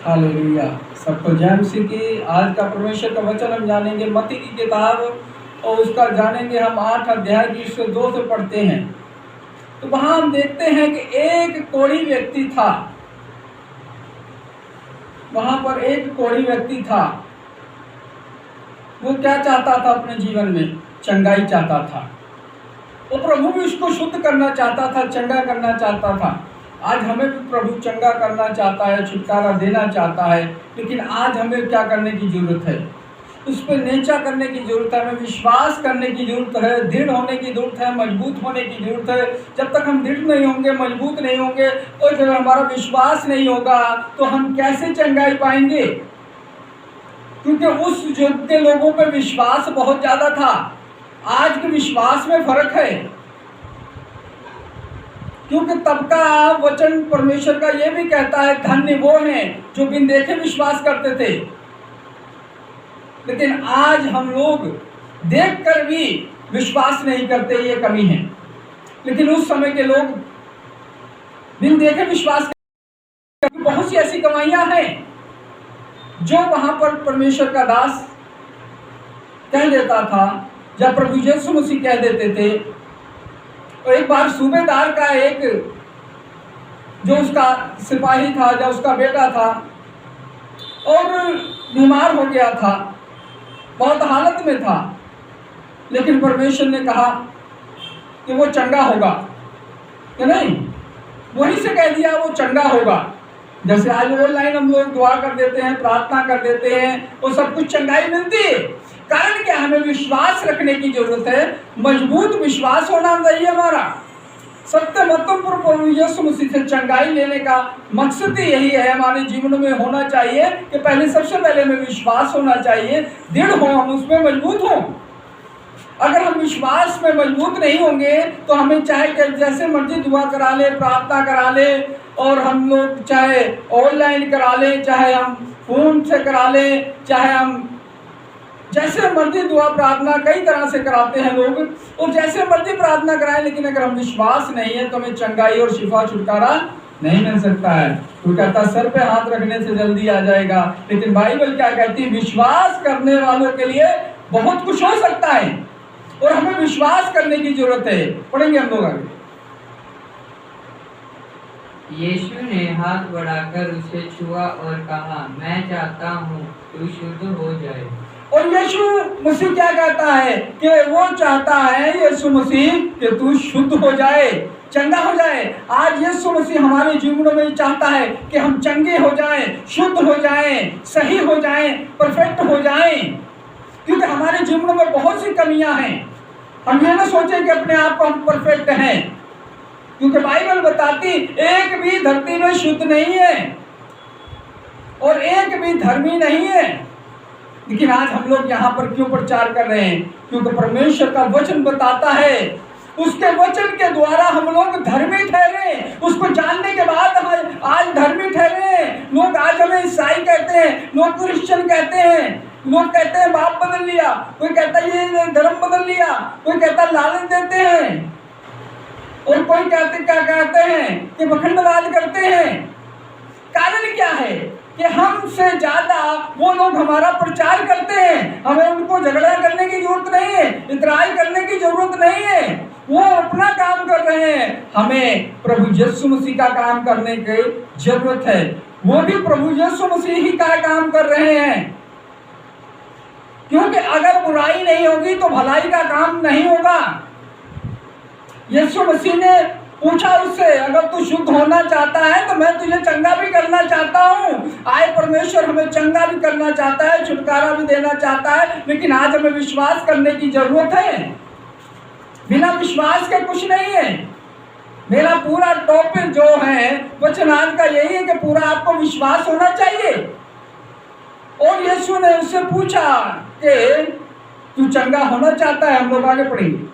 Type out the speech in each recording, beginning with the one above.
Hallelujah. सबको जय मसीह की। आज का परमेश्वर का वचन हम जानेंगे मत्ती की किताब, और उसका जानेंगे हम 8 अध्याय की 2 से पढ़ते हैं। तो वहां हम देखते हैं कि एक कोढ़ी व्यक्ति था। वहां पर एक कोढ़ी व्यक्ति था। वो क्या चाहता था अपने जीवन में? चंगाई चाहता था। वो प्रभु भी उसको शुद्ध करना चाहता था, चंगा करना चाहता था। आज हमें भी प्रभु चंगा करना चाहता है, छुटकारा देना चाहता है, लेकिन आज हमें क्या करने की जरूरत है? उस पर नेचा करने की जरूरत है, हमें विश्वास करने की जरूरत है, दृढ़ होने की जरूरत है, मजबूत होने की जरूरत है। जब तक हम दृढ़ नहीं होंगे, मजबूत नहीं होंगे, और जब हमारा विश्वास नहीं होगा तो हम कैसे चंगाई पाएंगे? क्योंकि उस युग के लोगों पर विश्वास बहुत ज्यादा था। आज के विश्वास में फर्क है, क्योंकि तब का वचन परमेश्वर का ये भी कहता है, धन्य वो हैं जो बिन देखे विश्वास करते थे। लेकिन आज हम लोग देखकर भी विश्वास नहीं करते, ये कमी है। लेकिन उस समय के लोग बिन देखे विश्वास करते। बहुत सी ऐसी कमाइयां हैं जो वहां पर परमेश्वर का दास कह देता था, या प्रभु यीशु मसीह कह देते थे। और एक बार सूबेदार का एक जो उसका सिपाही था, जो उसका बेटा था, और बीमार हो गया था, बहुत हालत में था, लेकिन परमेश्वर ने कहा कि वो चंगा होगा, कि नहीं? वहीं से कह दिया वो चंगा होगा। जैसे आज ऑनलाइन हम लोग दुआ कर देते हैं, प्रार्थना कर देते हैं, वो सब कुछ चंगाई मिलती है। कारण क्या? हमें विश्वास रखने की जरूरत है, मजबूत विश्वास होना चाहिए हमारा। सत्य मतम पर प्रभु यीशु मसीह से चंगाई लेने का मकसद ही यही है, हमारे जीवन में होना चाहिए कि पहले सबसे पहले हमें विश्वास होना चाहिए, दृढ़ हो, हम उसमें मजबूत हों। अगर हम विश्वास में मजबूत नहीं होंगे तो हमें चाहे जैसे मर्जी दुआ करा ले, प्रार्थना करा ले, और हम लोग चाहे ऑनलाइन करा ले, चाहे हम फोन से करा ले, चाहे हम जैसे मर्जी दुआ प्रार्थना कई तरह से कराते हैं लोग, और जैसे मर्जी प्रार्थना कराएं, लेकिन अगर हम विश्वास नहीं है तो हमें चंगाई और शिफा छुटकारा नहीं मिल सकता है। तो कहता सर पे हाथ रखने से जल्दी आ जाएगा, लेकिन बाइबल क्या कहती है? विश्वास करने वालों के लिए बहुत कुछ हो सकता है, और हमें विश्वास करने की जरूरत है। पढ़ेंगे हम लोग आगे। यीशु ने हाथ बढ़ाकर उसे छुआ और कहा, मैं चाहता हूँ तू शुद्ध हो जाए। और यीशु मसीह क्या कहता है कि वो चाहता है, यीशु मसीह, कि तू शुद्ध हो जाए, चंगा हो जाए। आज यीशु मसीह हमारे जीवन में चाहता है कि हम चंगे हो जाएं, शुद्ध हो जाएं, सही हो जाएं, परफेक्ट हो जाएं, क्योंकि हमारे जीवन में बहुत सी कमियां हैं। हम ये ना सोचें कि अपने आप को हम परफेक्ट हैं, क्योंकि बाइबल बताती एक भी धरती में शुद्ध नहीं है और एक भी धर्मी नहीं है। लेकिन आज हम लोग यहाँ पर क्यों प्रचार कर रहे हैं? क्योंकि परमेश्वर का वचन बताता है, उसके वचन के द्वारा हम लोग धर्मी ठहरे। उसको जानने के बाद हम आज धर्मी ठहरे। लोग आज हमें ईसाई कहते हैं, लोग क्रिश्चियन कहते हैं, लोग कहते हैं बाप बदल लिया, कोई कहता है ये धर्म बदल लिया, कोई कहता लालच देते हैं, और कोई कहते क्या कहते हैं कि पखंडवाद करते हैं। कारण क्या है कि हमसे ज्यादा वो लोग हमारा प्रचार करते हैं। हमें उनको झगड़ा करने की जरूरत नहीं है, इतराई करने की जरूरत नहीं है। वो अपना काम कर रहे हैं, हमें प्रभु यीशु मसीह का काम करने की जरूरत है। वो भी प्रभु यीशु मसीह ही का काम कर रहे हैं, क्योंकि अगर बुराई नहीं होगी तो भलाई का काम नहीं होगा। यीशु मसीह ने पूछा उससे, अगर तू शुद्ध होना चाहता है तो मैं तुझे चंगा भी करना चाहता हूँ। आए परमेश्वर हमें चंगा भी करना चाहता है, छुटकारा भी देना चाहता है, लेकिन आज हमें विश्वास करने की जरूरत है। बिना विश्वास के कुछ नहीं है। मेरा पूरा टॉपिक जो है वचन आज का यही है कि पूरा आपको विश्वास होना चाहिए। और यीशु ने उससे पूछा कि तू चंगा होना चाहता है? हम लोग आगे पढ़ेंगे।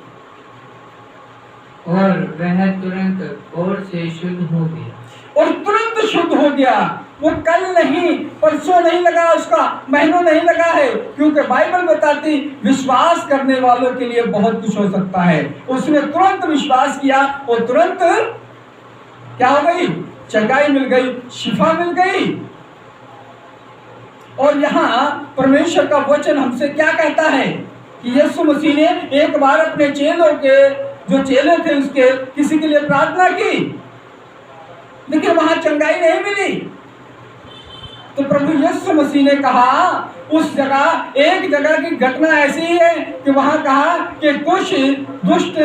और वह तुरंत और से शुद्ध हो गया, और तुरंत शुद्ध हो गया। वो कल नहीं, परसों नहीं लगा, उसका महीनों नहीं लगा है, क्योंकि बाइबल बताती विश्वास करने वालों के लिए बहुत कुछ हो सकता है। उसने तुरंत विश्वास किया और तुरंत क्या हो गई? चंगाई मिल गई, शिफा मिल गई। और यहाँ परमेश्वर का वचन हमसे क्या कहता है कि यीशु मसीह ने एक बार अपने चेलों के, जो चेले थे उसके, किसी के लिए प्रार्थना की, लेकिन वहां चंगाई नहीं मिली। तो प्रभु यीशु मसीह ने कहा, उस जगह, एक जगह की घटना ऐसी है कि वहां कहा कि कुछ दुष्ट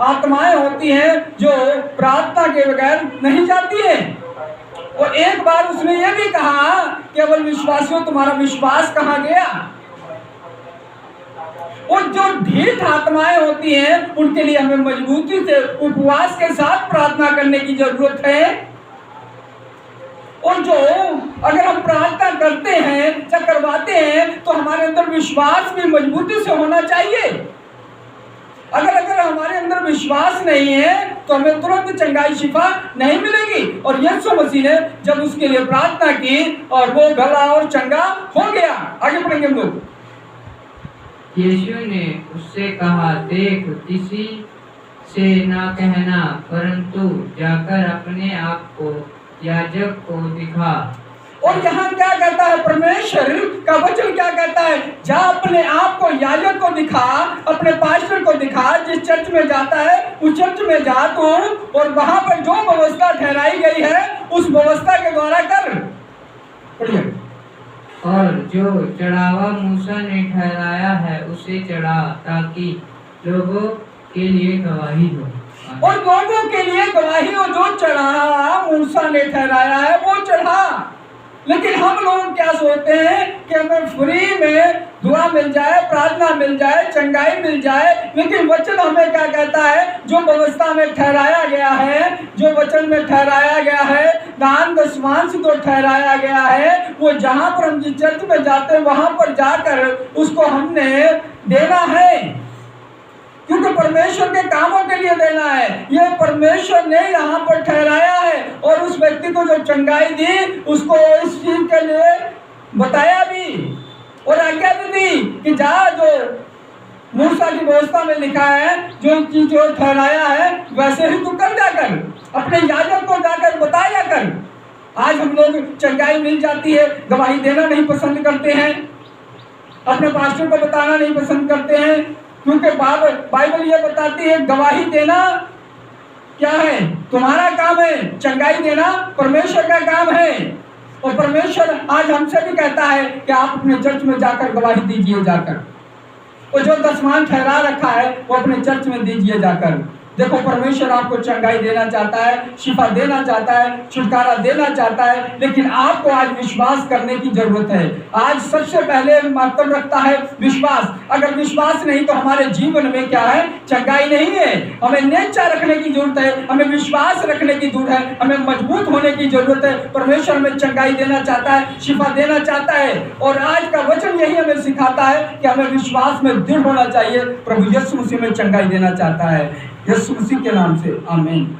आत्माएं होती हैं जो प्रार्थना के बगैर नहीं जाती है। और एक बार उसने ये भी कहा, केवल विश्वासियों तुम्हारा विश्वास कहाँ गया। और जो ढीठ आत्माएं होती हैं उनके लिए हमें मजबूती से उपवास के साथ प्रार्थना करने की जरूरत है। और जो अगर हम प्रार्थना करते हैं या करवाते हैं तो हमारे अंदर विश्वास भी मजबूती से होना चाहिए। अगर हमारे अंदर विश्वास नहीं है तो हमें तुरंत चंगाई शिफा नहीं मिलेगी। और यीशु मसीह ने जब उसके लिए प्रार्थना की और वो भला और चंगा हो गया। आगे पढ़ेंगे हम लोग। यीशु ने उससे कहा, देख, किसी से ना कहना, परंतु जाकर अपने आप को याजक को दिखा। और यहाँ क्या कहता है, परमेश्वर का वचन क्या कहता है, जा अपने आप को याजक को दिखा, अपने पास्टर को दिखा, जिस चर्च में जाता है उस चर्च में जा तू, और वहां पर जो व्यवस्था ठहराई गई है उस व्यवस्था के द्वारा कर। और जो चढ़ावा मूसा ने ठहराया है उसे चढ़ा, ताकि लोगों के लिए गवाही हो। और लोगों के लिए गवाही हो। जो चढ़ा मूसा ने ठहराया है वो चढ़ा। लेकिन हम लोग क्या सोचते हैं कि हमें फ्री में दुआ मिल जाए, प्रार्थना मिल जाए, चंगाई मिल जाए। लेकिन वचन हमें क्या कहता है, जो व्यवस्था में ठहराया गया है, जो वचन में ठहराया गया है, दान दशमांश तो ठहराया गया है, वो जहां पर हम जिस चर्च में जाते हैं वहां पर जाकर उसको हमने देना है, क्योंकि परमेश्वर के कामों के लिए देना है। यह परमेश्वर ने यहाँ पर ठहराया है। और उस व्यक्ति को जो चंगाई दी उसको इस चीज के लिए बताया भी और आज्ञा भी दी कि जा, जो मूसा की व्यवस्था में लिखा है, जो चीज जो ठहराया है वैसे ही तू कर जाकर, अपने याजक को जाकर बताया कर। आज हम लोग चंगाई मिल जाती है, गवाही देना नहीं पसंद करते हैं, अपने पास्टर को बताना नहीं पसंद करते हैं, क्योंकि बाइबल ये बताती है गवाही देना क्या है, तुम्हारा काम है, चंगाई देना परमेश्वर का काम है। और परमेश्वर आज हमसे भी कहता है कि आप अपने चर्च में जाकर गवाही दीजिए जाकर, और जो दशमान ठहरा रखा है वो अपने चर्च में दीजिए जाकर। देखो, परमेश्वर आपको चंगाई देना चाहता है, शिफा देना चाहता है, छुटकारा देना चाहता है, लेकिन आपको आज विश्वास करने की जरूरत है। आज सबसे पहले महत्व रखता है विश्वास। अगर विश्वास नहीं तो हमारे जीवन में क्या है, चंगाई नहीं है। हमें नेचा रखने की जरूरत है, हमें विश्वास रखने की जरूरत है, हमें मजबूत होने की जरूरत है। परमेश्वर हमें चंगाई देना चाहता है, शिफा देना चाहता है। और आज का वचन यही हमें सिखाता है कि हमें विश्वास में दृढ़ होना चाहिए। प्रभु यीशु मसीह में चंगाई देना चाहता है। यीशु मसीह के नाम से आमीन।